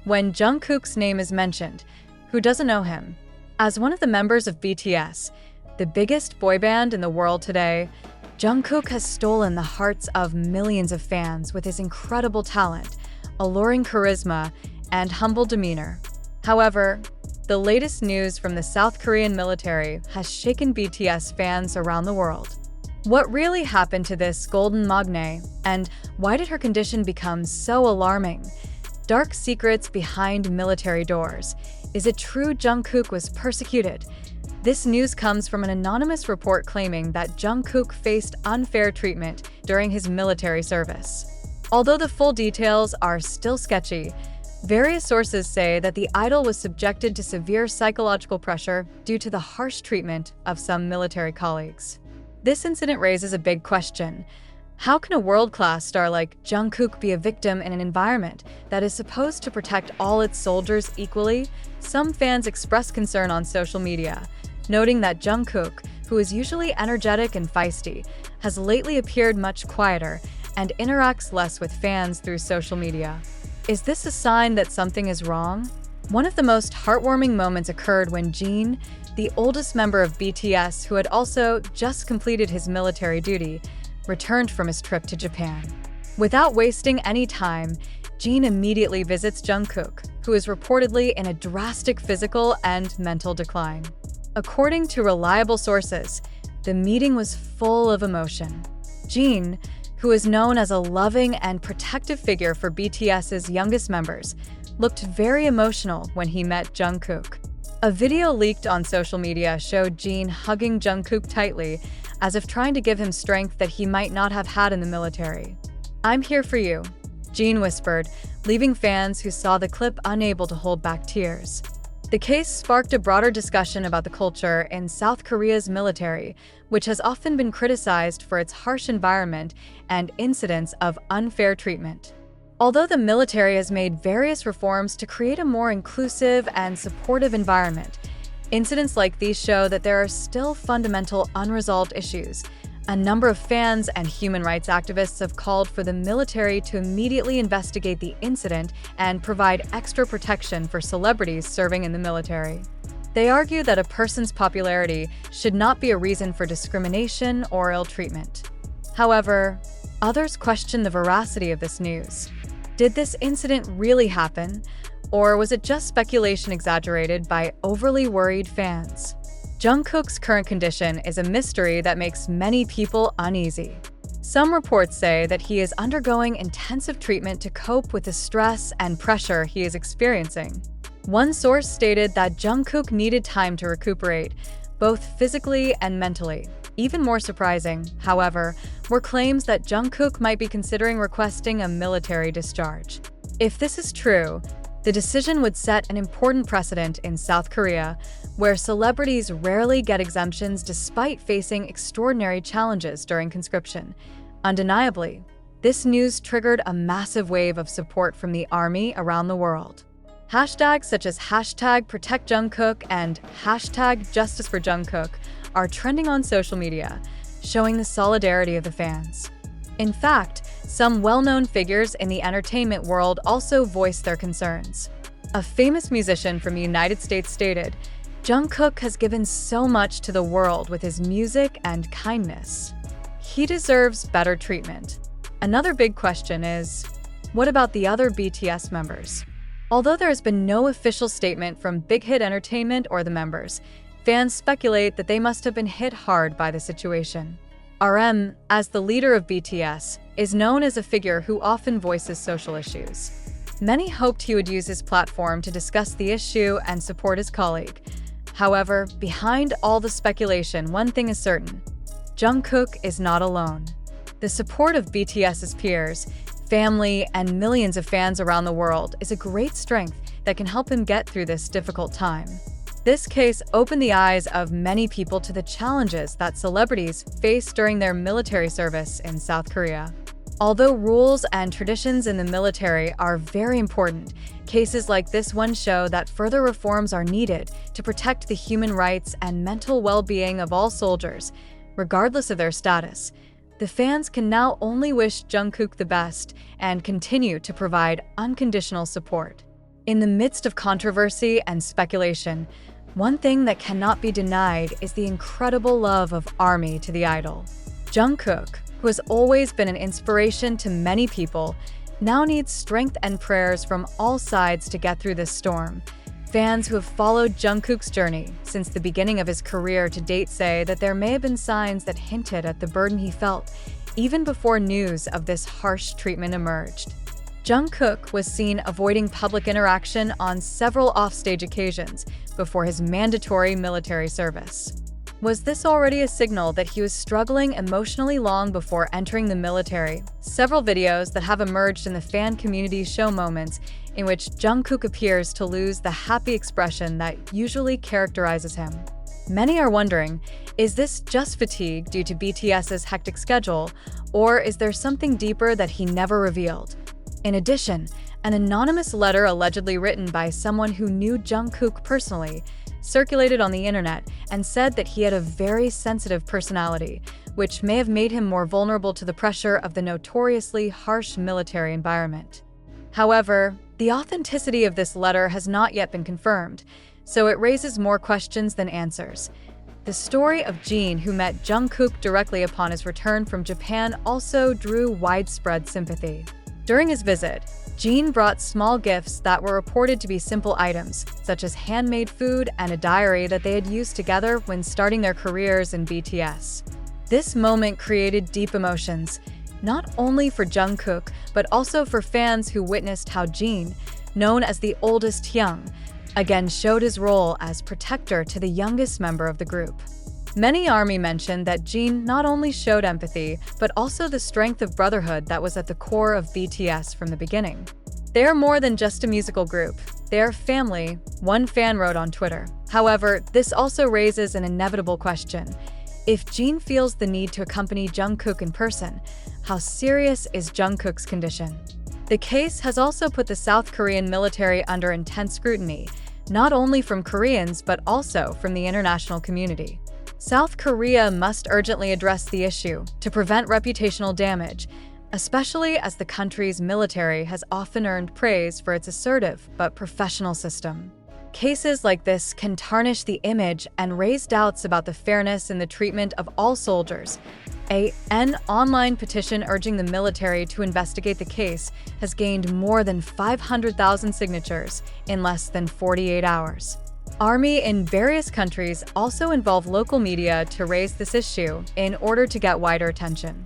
when Jungkook's name is mentioned. Who doesn't know him? As one of the members of BTS, the biggest boy band in the world today, Jungkook has stolen the hearts of millions of fans with his incredible talent, alluring charisma, and humble demeanor. However, the latest news from the South Korean military has shaken BTS fans around the world. What really happened to this golden magne, and why did her condition become so alarming? Dark secrets behind military doors. Is it true Jungkook was persecuted? This news comes from an anonymous report claiming that Jungkook faced unfair treatment during his military service. Although the full details are still sketchy, various sources say that the idol was subjected to severe psychological pressure due to the harsh treatment of some military colleagues. This incident raises a big question. How can a world-class star like Jungkook be a victim in an environment that is supposed to protect all its soldiers equally? Some fans express concern on social media, noting that Jungkook, who is usually energetic and feisty, has lately appeared much quieter and interacts less with fans through social media. Is this a sign that something is wrong? One of the most heartwarming moments occurred when Jin, the oldest member of BTS who had also just completed his military duty, returned from his trip to Japan. Without wasting any time, Jin immediately visits Jungkook, who is reportedly in a drastic physical and mental decline. According to reliable sources, the meeting was full of emotion. Jin, who is known as a loving and protective figure for BTS's youngest members, looked very emotional when he met Jungkook. A video leaked on social media showed Jin hugging Jungkook tightly, as if trying to give him strength that he might not have had in the military. "I'm here for you," Jin whispered, leaving fans who saw the clip unable to hold back tears. The case sparked a broader discussion about the culture in South Korea's military, which has often been criticized for its harsh environment and incidents of unfair treatment. Although the military has made various reforms to create a more inclusive and supportive environment, incidents like these show that there are still fundamental unresolved issues. A number of fans and human rights activists have called for the military to immediately investigate the incident and provide extra protection for celebrities serving in the military. They argue that a person's popularity should not be a reason for discrimination or ill treatment. However, others question the veracity of this news. Did this incident really happen? Or was it just speculation exaggerated by overly worried fans? Jungkook's current condition is a mystery that makes many people uneasy. Some reports say that he is undergoing intensive treatment to cope with the stress and pressure he is experiencing. One source stated that Jungkook needed time to recuperate, both physically and mentally. Even more surprising, however, were claims that Jungkook might be considering requesting a military discharge. If this is true, the decision would set an important precedent in South Korea, where celebrities rarely get exemptions despite facing extraordinary challenges during conscription. Undeniably, this news triggered a massive wave of support from the army around the world. Hashtags such as #ProtectJungkook and #JusticeForJungkook are trending on social media, showing the solidarity of the fans. In fact, some well-known figures in the entertainment world also voiced their concerns. A famous musician from the United States stated, "Jungkook has given so much to the world with his music and kindness. He deserves better treatment." Another big question is, what about the other BTS members? Although there has been no official statement from Big Hit Entertainment or the members, fans speculate that they must have been hit hard by the situation. RM, as the leader of BTS, is known as a figure who often voices social issues. Many hoped he would use his platform to discuss the issue and support his colleague. However, behind all the speculation, one thing is certain: Jungkook is not alone. The support of BTS's peers, family, and millions of fans around the world is a great strength that can help him get through this difficult time. This case opened the eyes of many people to the challenges that celebrities face during their military service in South Korea. Although rules and traditions in the military are very important, cases like this one show that further reforms are needed to protect the human rights and mental well-being of all soldiers, regardless of their status. The fans can now only wish Jungkook the best and continue to provide unconditional support. In the midst of controversy and speculation, one thing that cannot be denied is the incredible love of ARMY to the idol. Jungkook, who has always been an inspiration to many people, now needs strength and prayers from all sides to get through this storm. Fans who have followed Jungkook's journey since the beginning of his career to date say that there may have been signs that hinted at the burden he felt, even before news of this harsh treatment emerged. Jungkook was seen avoiding public interaction on several offstage occasions before his mandatory military service. Was this already a signal that he was struggling emotionally long before entering the military? Several videos that have emerged in the fan community show moments in which Jungkook appears to lose the happy expression that usually characterizes him. Many are wondering, is this just fatigue due to BTS's hectic schedule, or is there something deeper that he never revealed? In addition, an anonymous letter allegedly written by someone who knew Jungkook personally circulated on the internet and said that he had a very sensitive personality, which may have made him more vulnerable to the pressure of the notoriously harsh military environment. However, the authenticity of this letter has not yet been confirmed, so it raises more questions than answers. The story of Jin, who met Jungkook directly upon his return from Japan, also drew widespread sympathy. During his visit, Jin brought small gifts that were reported to be simple items, such as handmade food and a diary that they had used together when starting their careers in BTS. This moment created deep emotions, not only for Jungkook, but also for fans who witnessed how Jin, known as the oldest Hyung, again showed his role as protector to the youngest member of the group. Many ARMY mentioned that Jin not only showed empathy, but also the strength of brotherhood that was at the core of BTS from the beginning. They are more than just a musical group. They are family, one fan wrote on Twitter. However, this also raises an inevitable question. If Jin feels the need to accompany Jungkook in person, how serious is Jungkook's condition? The case has also put the South Korean military under intense scrutiny, not only from Koreans but also from the international community. South Korea must urgently address the issue to prevent reputational damage, especially as the country's military has often earned praise for its assertive but professional system. Cases like this can tarnish the image and raise doubts about the fairness in the treatment of all soldiers. An online petition urging the military to investigate the case has gained more than 500,000 signatures in less than 48 hours. ARMY in various countries also involve local media to raise this issue in order to get wider attention.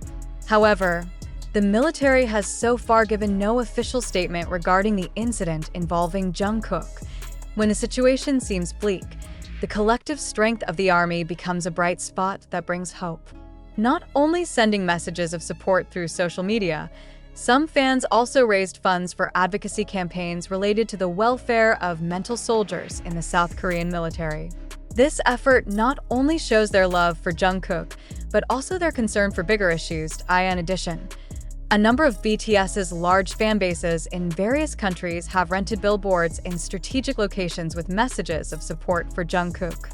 However, the military has so far given no official statement regarding the incident involving Jungkook. When the situation seems bleak, the collective strength of the ARMY becomes a bright spot that brings hope. Not only sending messages of support through social media, some fans also raised funds for advocacy campaigns related to the welfare of mental soldiers in the South Korean military. This effort not only shows their love for Jungkook, but also their concern for bigger issues. In addition, a number of BTS's large fan bases in various countries have rented billboards in strategic locations with messages of support for Jungkook.